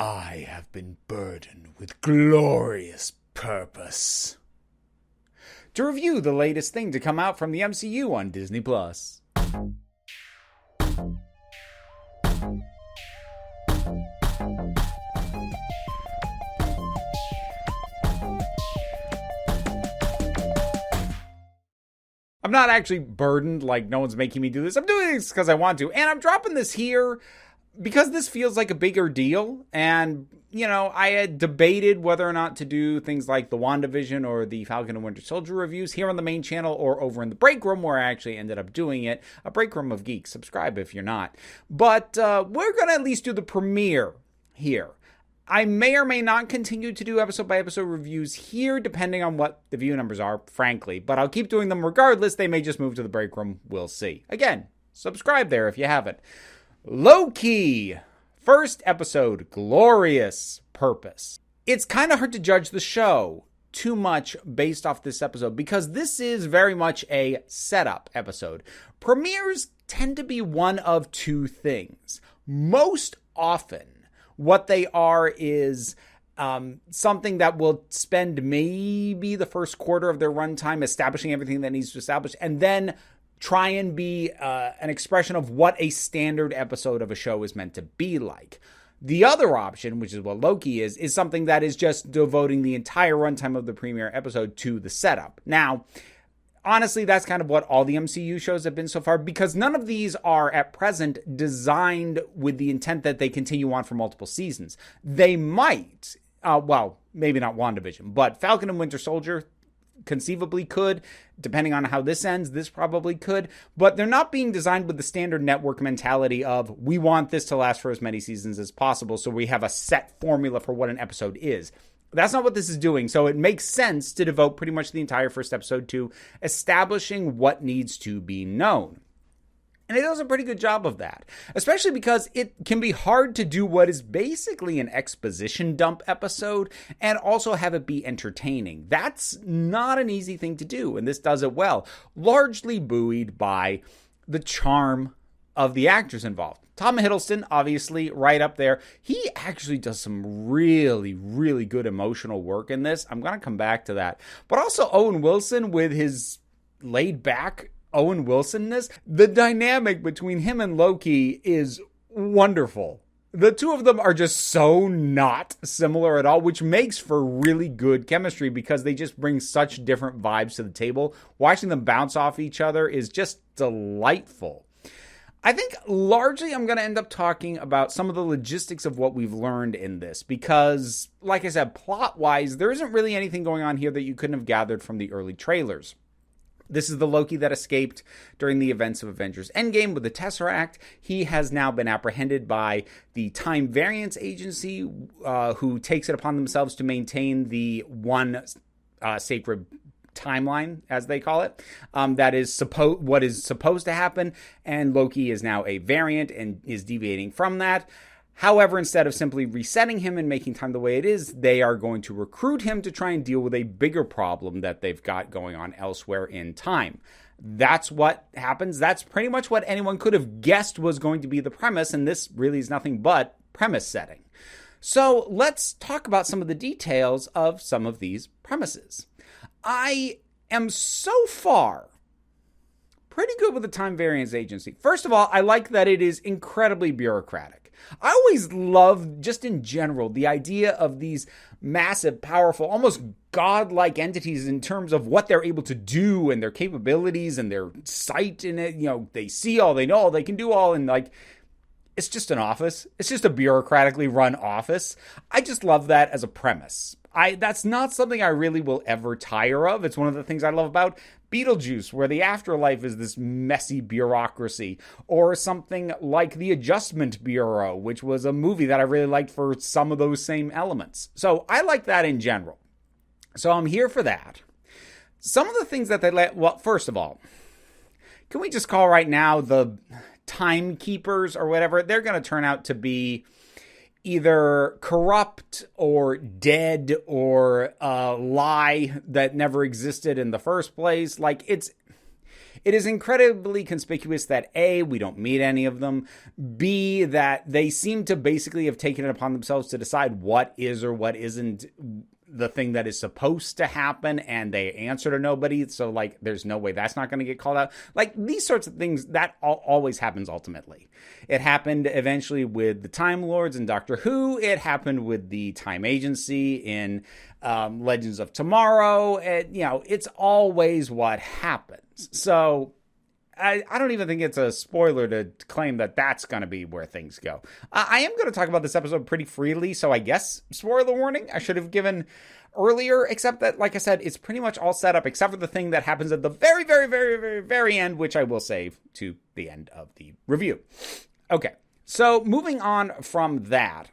I have been burdened with glorious purpose. To review the latest thing to come out from the MCU on Disney+. I'm not actually burdened, like no one's making me do this. I'm doing this because I want to. And I'm dropping this here because this feels like a bigger deal. And, you know, I had debated whether or not to do things like the WandaVision or the Falcon and Winter Soldier reviews here on the main channel or over in the break room where I actually ended up doing it. A break room of Geeks. Subscribe if you're not. But we're going to at least do the premiere here. I may or may not continue to do episode-by-episode reviews here, depending on what the view numbers are, frankly. But I'll keep doing them regardless. They may just move to the break room. We'll see. Again, subscribe there if you haven't. Loki! First episode, Glorious Purpose. It's kind of hard to judge the show too much based off this episode because this is very much a setup episode. Premieres tend to be one of two things. Most often, what they are is something that will spend maybe the first quarter of their runtime establishing everything that needs to establish, and then try and be an expression of what a standard episode of a show is meant to be like. The other option, which is what Loki is something that is just devoting the entire runtime of the premiere episode to the setup. Now, honestly, that's kind of what all the MCU shows have been so far, because none of these are at present designed with the intent that they continue on for multiple seasons. They might, well, maybe not WandaVision, but Falcon and Winter Soldier conceivably could. Depending on how this ends, this probably could. But they're not being designed with the standard network mentality of, we want this to last for as many seasons as possible, so we have a set formula for what an episode is. That's not what this is doing, so it makes sense to devote pretty much the entire first episode to establishing what needs to be known. And it does a pretty good job of that, especially because it can be hard to do what is basically an exposition dump episode and also have it be entertaining. That's not an easy thing to do, and this does it well, largely buoyed by the charm of the actors involved. Tom Hiddleston, obviously, right up there. He actually does some really, really good emotional work in this. I'm going to come back to that. But also Owen Wilson with his laid-back Owen Wilsonness. The dynamic between him and Loki is wonderful. The two of them are just so not similar at all, which makes for really good chemistry because they just bring such different vibes to the table. Watching them bounce off each other is just delightful. I think largely I'm going to end up talking about some of the logistics of what we've learned in this because, like I said, plot-wise, there isn't really anything going on here that you couldn't have gathered from the early trailers. This is the Loki that escaped during the events of Avengers Endgame with the Tesseract. He has now been apprehended by the Time Variance Agency, who takes it upon themselves to maintain the one sacred timeline, as they call it, that is what is supposed to happen, and Loki is now a variant and is deviating from that. However, instead of simply resetting him and making time the way it is, they are going to recruit him to try and deal with a bigger problem that they've got going on elsewhere in time. That's what happens. That's pretty much what anyone could have guessed was going to be the premise, and this really is nothing but premise setting. So let's talk about some of the details of some of these premises. I am so far pretty good with the Time Variance Agency. First of all, I like that it is incredibly bureaucratic. I always love, just in general, the idea of these massive, powerful, almost godlike entities in terms of what they're able to do and their capabilities and their sight in it. You know, they see all, they know all, they can do all, and like, it's just an office. It's just a bureaucratically run office. I just love that as a premise. That's not something I really will ever tire of. It's one of the things I love about Beetlejuice, where the afterlife is this messy bureaucracy, or something like The Adjustment Bureau, which was a movie that I really liked for some of those same elements. So I like that in general. So I'm here for that. Some of the things that they well, first of all, can we just call right now the timekeepers or whatever? They're going to turn out to be either corrupt or dead or a lie that never existed in the first place. Like, it is incredibly conspicuous that A, we don't meet any of them, B, that they seem to basically have taken it upon themselves to decide what is or what isn't the thing that is supposed to happen, and they answer to nobody, so like there's no way that's not going to get called out. Like these sorts of things, that always happens ultimately. It happened eventually with the Time Lords in Doctor Who. It happened with the Time Agency in Legends of Tomorrow. It's always what happens. So I don't even think it's a spoiler to claim that that's going to be where things go. I am going to talk about this episode pretty freely, so I guess spoiler warning I should have given earlier, except that, like I said, it's pretty much all set up except for the thing that happens at the very, very, very, very, very end, which I will save to the end of the review. Okay, so moving on from that,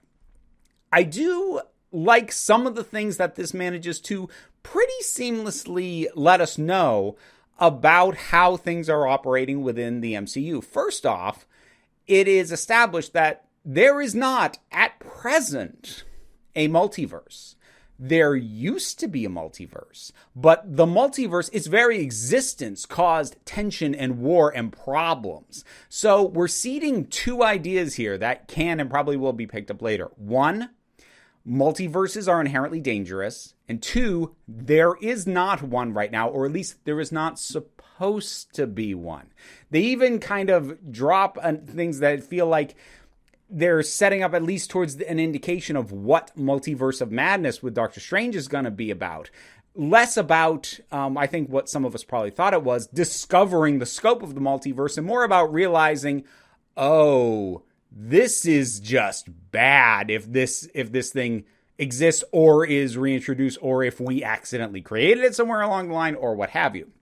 I do like some of the things that this manages to pretty seamlessly let us know about how things are operating within the MCU. First off, it is established that there is not, at present, a multiverse. There used to be a multiverse, but the multiverse, its very existence, caused tension and war and problems. So we're seeding two ideas here that can and probably will be picked up later. One, multiverses are inherently dangerous. And two, there is not one right now, or at least there is not supposed to be one. They even kind of drop things that feel like they're setting up at least towards an indication of what Multiverse of Madness with Doctor Strange is going to be about. Less about, I think what some of us probably thought it was, discovering the scope of the multiverse, and more about realizing, oh, this is just bad if this thing exists or is reintroduced, or if we accidentally created it somewhere along the line, or what have you.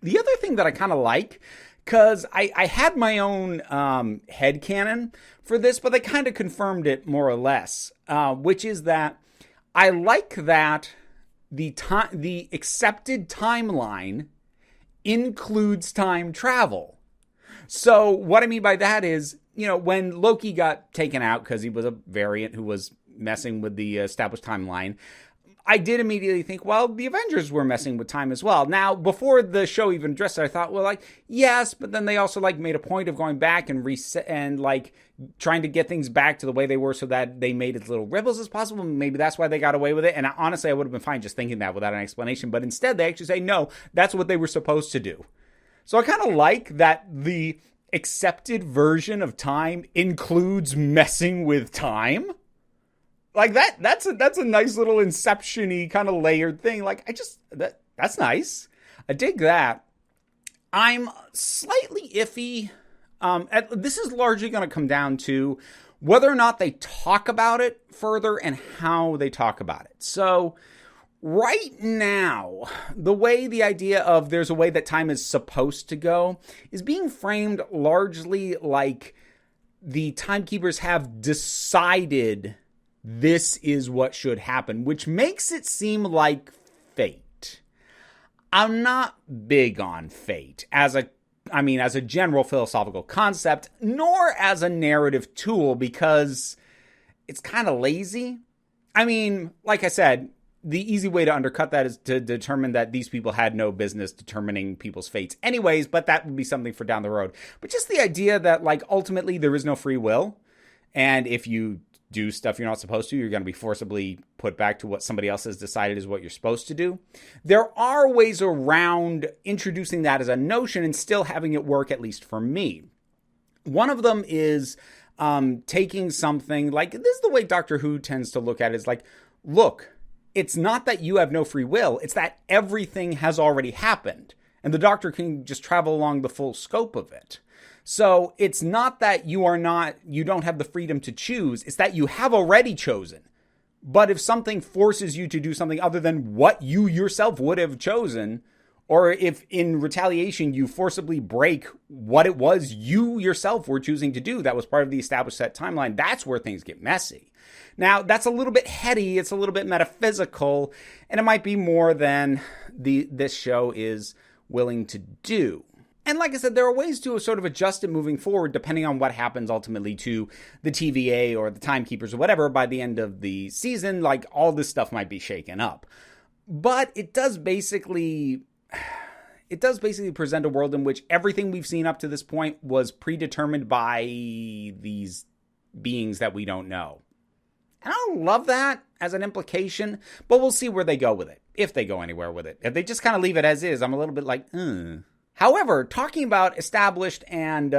The other thing that I kind of like, because I had my own headcanon for this, but they kind of confirmed it more or less, which is that I like that the accepted timeline includes time travel. So what I mean by that is, when Loki got taken out because he was a variant who was messing with the established timeline, I did immediately think, well, the Avengers were messing with time as well. Now, before the show even addressed it, I thought, well, yes, but then they also made a point of going back and reset and trying to get things back to the way they were so that they made as little ripples as possible. Maybe that's why they got away with it. And honestly, I would have been fine just thinking that without an explanation. But instead, they actually say, no, that's what they were supposed to do. So I kind of like that the accepted version of time includes messing with time. That's a nice little Inception-y kind of layered thing. That's nice. I dig that. I'm slightly iffy. This is largely going to come down to whether or not they talk about it further and how they talk about it. So right now, the way the idea of there's a way that time is supposed to go is being framed largely like the timekeepers have decided this is what should happen, which makes it seem like fate. I'm not big on fate as a general philosophical concept, nor as a narrative tool, because it's kind of lazy. Like I said, the easy way to undercut that is to determine that these people had no business determining people's fates anyways, but that would be something for down the road. But just the idea that, ultimately there is no free will, and if you do stuff you're not supposed to, you're going to be forcibly put back to what somebody else has decided is what you're supposed to do. There are ways around introducing that as a notion and still having it work, at least for me. One of them is taking something this is the way Doctor Who tends to look at it, is look, it's not that you have no free will, it's that everything has already happened, and the Doctor can just travel along the full scope of it. So it's not that you don't have the freedom to choose. It's that you have already chosen. But if something forces you to do something other than what you yourself would have chosen, or if in retaliation you forcibly break what it was you yourself were choosing to do that was part of the established set timeline, that's where things get messy. Now, that's a little bit heady, it's a little bit metaphysical, and it might be more than this show is willing to do. And like I said, there are ways to sort of adjust it moving forward depending on what happens ultimately to the TVA or the timekeepers or whatever by the end of the season. All this stuff might be shaken up. But it does basically it does basically present a world in which everything we've seen up to this point was predetermined by these beings that we don't know. And I don't love that as an implication, but we'll see where they go with it, if they go anywhere with it. If they just kind of leave it as is, I'm a little bit like, However, talking about established and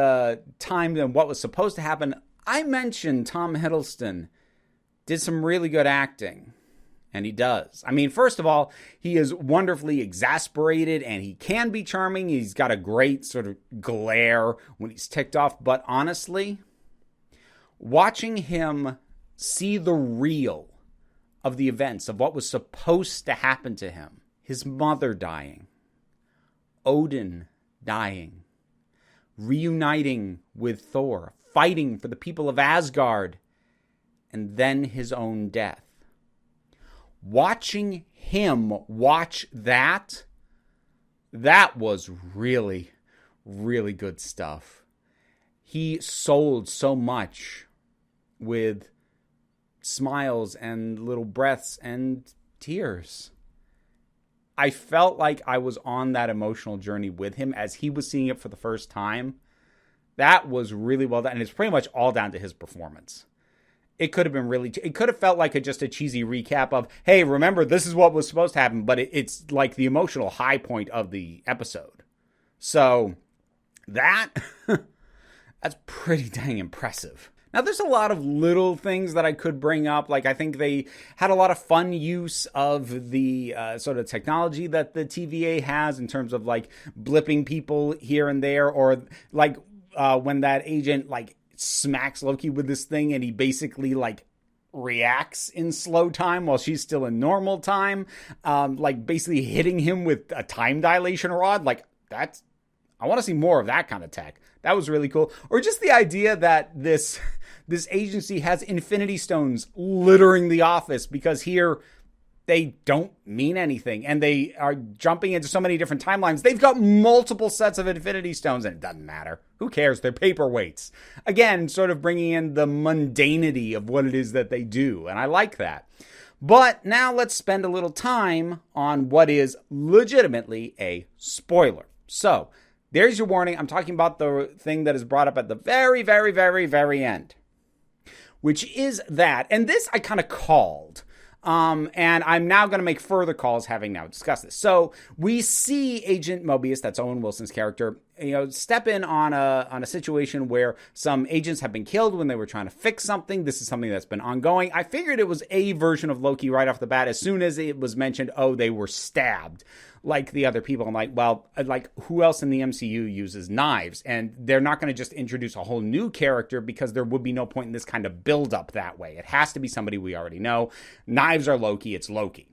timed and what was supposed to happen, I mentioned Tom Hiddleston did some really good acting. And he does. I mean, first of all, he is wonderfully exasperated and he can be charming. He's got a great sort of glare when he's ticked off. But honestly, watching him see the real of the events of what was supposed to happen to him, his mother dying, Odin dying, reuniting with Thor, fighting for the people of Asgard, and then his own death. Watching him watch that was really, really good stuff. He sold so much with smiles and little breaths and tears. I felt like I was on that emotional journey with him as he was seeing it for the first time. That was really well done, and it's pretty much all down to his performance. It could have been it could have felt like just a cheesy recap of, hey, remember, this is what was supposed to happen, but it's like the emotional high point of the episode. So that's pretty dang impressive. Now, there's a lot of little things that I could bring up. Like, I think they had a lot of fun use of the sort of technology that the TVA has in terms of, like, blipping people here and there. Or, like, when that agent, like, smacks Loki with this thing and he basically, like, reacts in slow time while she's still in normal time. Like, basically hitting him with a time dilation rod. Like, I want to see more of that kind of tech. That was really cool. Or just the idea that this agency has infinity stones littering the office because here they don't mean anything and they are jumping into so many different timelines. They've got multiple sets of infinity stones and it doesn't matter. Who cares? They're paperweights. Again, sort of bringing in the mundanity of what it is that they do. And I like that. But now let's spend a little time on what is legitimately a spoiler. So there's your warning. I'm talking about the thing that is brought up at the very, very, very, very end, which is that, and this I kind of called, and I'm now going to make further calls having now discussed this. So we see Agent Mobius, that's Owen Wilson's character, step in on a situation where some agents have been killed when they were trying to fix something. This is something that's been ongoing. I figured it was a version of Loki right off the bat. As soon as it was mentioned, oh, they were stabbed like the other people. I'm like, well, like, who else in the MCU uses knives? And they're not going to just introduce a whole new character because there would be no point in this kind of build up that way. It has to be somebody we already know. Knives are Loki. It's Loki.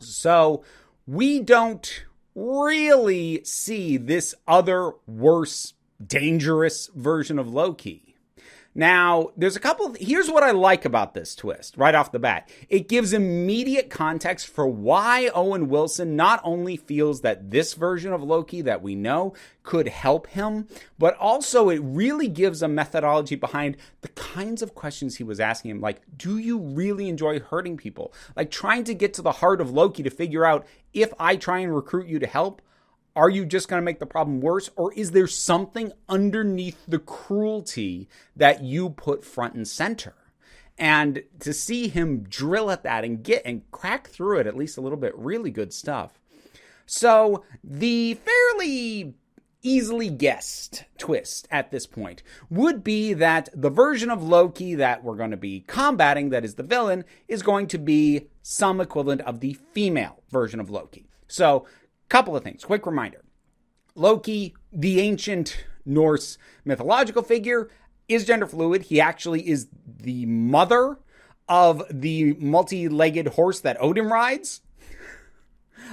So we don't really see this other worse, dangerous version of Loki. Now, there's here's what I like about this twist right off the bat. It gives immediate context for why Owen Wilson not only feels that this version of Loki that we know could help him, but also it really gives a methodology behind the kinds of questions he was asking him. Like, do you really enjoy hurting people? Like, trying to get to the heart of Loki to figure out, if I try and recruit you to help, are you just going to make the problem worse? Or is there something underneath the cruelty that you put front and center? And to see him drill at that and crack through it at least a little bit, really good stuff. So the fairly easily guessed twist at this point would be that the version of Loki that we're going to be combating, that is the villain, is going to be some equivalent of the female version of Loki. So, couple of things. Quick reminder. Loki, the ancient Norse mythological figure, is gender fluid. He actually is the mother of the multi-legged horse that Odin rides.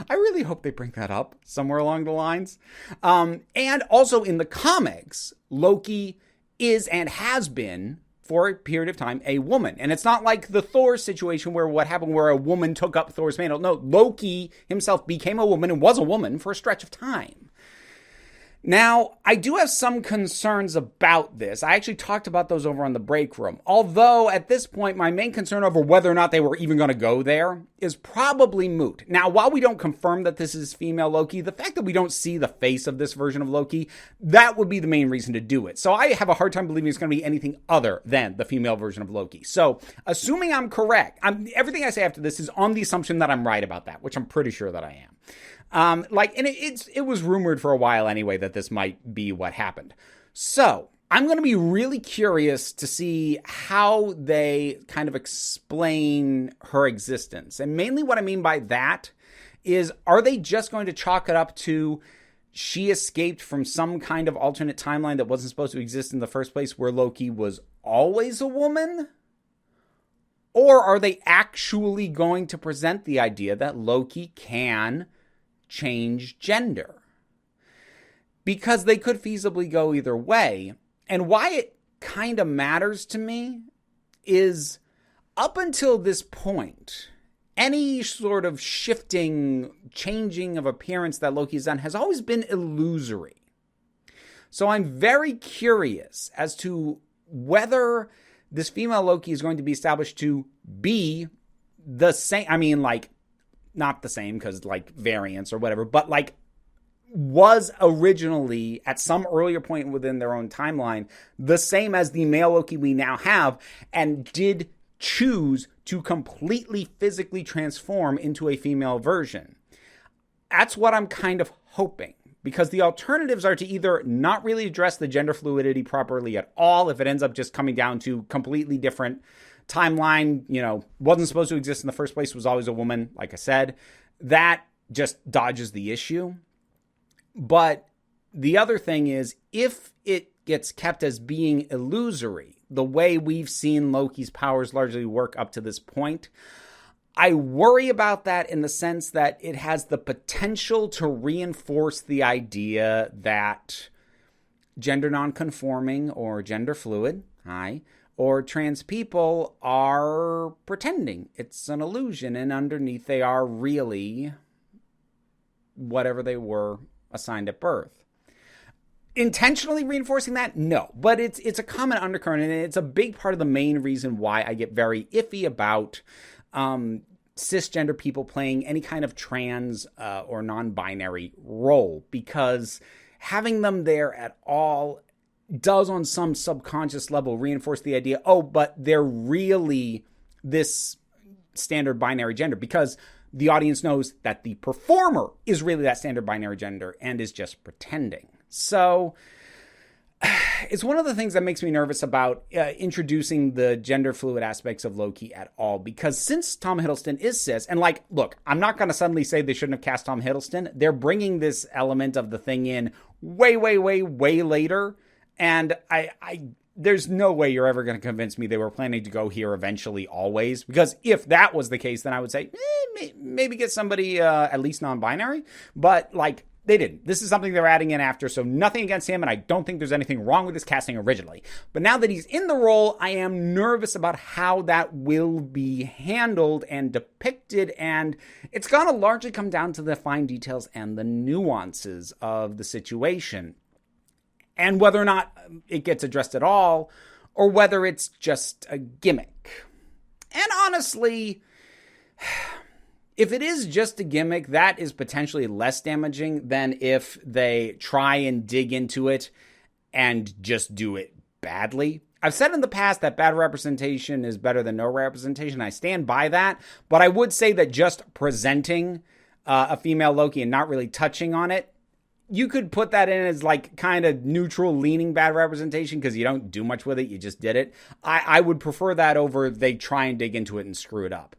I really hope they bring that up somewhere along the lines. And also in the comics, Loki is and has been, for a period of time, a woman. And it's not like the Thor situation where what happened where a woman took up Thor's mantle. No, Loki himself became a woman and was a woman for a stretch of time. Now, I do have some concerns about this. I actually talked about those over on the break room. Although, at this point, my main concern over whether or not they were even going to go there is probably moot. Now, while we don't confirm that this is female Loki, the fact that we don't see the face of this version of Loki, that would be the main reason to do it. So I have a hard time believing it's going to be anything other than the female version of Loki. So, assuming I'm correct, everything I say after this is on the assumption that I'm right about that, which I'm pretty sure that I am. And it was rumored for a while anyway that this might be what happened. So I'm going to be really curious to see how they kind of explain her existence. And mainly what I mean by that is, are they just going to chalk it up to she escaped from some kind of alternate timeline that wasn't supposed to exist in the first place, where Loki was always a woman? Or are they actually going to present the idea that Loki can change gender? Because they could feasibly go either way. And why it kind of matters to me is, up until this point, any sort of changing of appearance that Loki's done has always been illusory. So I'm very curious as to whether this female Loki is going to be established to be the same. I mean, like, not the same, because, like, variants or whatever, but, like, was originally, at some earlier point within their own timeline, the same as the male Loki we now have, and did choose to completely physically transform into a female version. That's what I'm kind of hoping, because the alternatives are to either not really address the gender fluidity properly at all, if it ends up just coming down to completely different timeline, wasn't supposed to exist in the first place, was always a woman, like I said. That just dodges the issue. But the other thing is, if it gets kept as being illusory, the way we've seen Loki's powers largely work up to this point, I worry about that in the sense that it has the potential to reinforce the idea that gender nonconforming or gender fluid, or trans people are pretending. It's an illusion, and underneath they are really whatever they were assigned at birth. Intentionally reinforcing that? No. But it's a common undercurrent, and it's a big part of the main reason why I get very iffy about cisgender people playing any kind of trans or non-binary role, because having them there at all does on some subconscious level reinforce the idea, but they're really this standard binary gender, because the audience knows that the performer is really that standard binary gender and is just pretending. So it's one of the things that makes me nervous about introducing the gender fluid aspects of Loki at all, because since Tom Hiddleston is cis, and look, I'm not going to suddenly say they shouldn't have cast Tom Hiddleston. They're bringing this element of the thing in way, way, way, way later. And there's no way you're ever going to convince me they were planning to go here eventually always. Because if that was the case, then I would say, maybe get somebody at least non-binary. But, they didn't. This is something they're adding in after, so nothing against him, and I don't think there's anything wrong with his casting originally. But now that he's in the role, I am nervous about how that will be handled and depicted, and it's going to largely come down to the fine details and the nuances of the situation. And whether or not it gets addressed at all, or whether it's just a gimmick. And honestly, if it is just a gimmick, that is potentially less damaging than if they try and dig into it and just do it badly. I've said in the past that bad representation is better than no representation. I stand by that. But I would say that just presenting a female Loki and not really touching on it, you could put that in as kind of neutral leaning bad representation, because you don't do much with it. You just did it. I would prefer that over they try and dig into it and screw it up.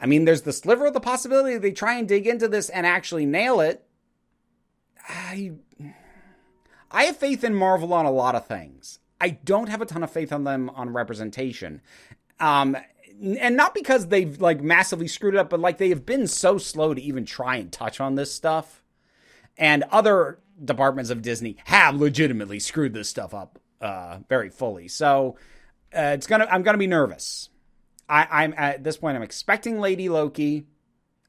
I mean, there's the sliver of the possibility they try and dig into this and actually nail it. I have faith in Marvel on a lot of things. I don't have a ton of faith on them on representation. And not because they've massively screwed it up, but they have been so slow to even try and touch on this stuff. And other departments of Disney have legitimately screwed this stuff up very fully. So I'm gonna be nervous. I'm at this point, I'm expecting Lady Loki.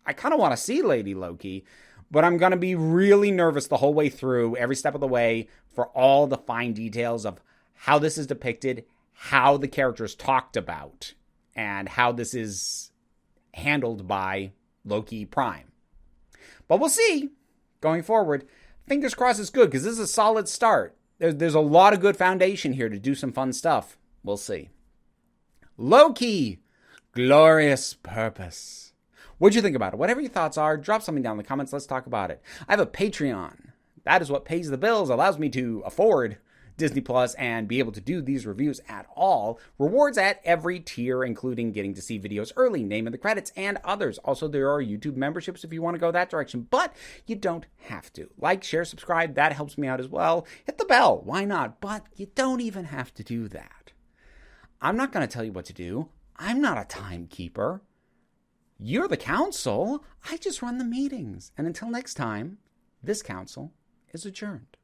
I kind of want to see Lady Loki, but I'm going to be really nervous the whole way through, every step of the way, for all the fine details of how this is depicted, how the character is talked about, and how this is handled by Loki Prime. But we'll see going forward. Fingers crossed it's good, because this is a solid start. There's a lot of good foundation here to do some fun stuff. We'll see. Loki, glorious purpose. What'd you think about it? Whatever your thoughts are, drop something down in the comments. Let's talk about it. I have a Patreon. That is what pays the bills, allows me to afford Disney Plus and be able to do these reviews at all. Rewards at every tier, including getting to see videos early, name in the credits, and others. Also, there are YouTube memberships if you want to go that direction, but you don't have to. Like, share, subscribe. That helps me out as well. Hit the bell. Why not? But you don't even have to do that. I'm not going to tell you what to do. I'm not a timekeeper. You're the council. I just run the meetings. And until next time, this council is adjourned.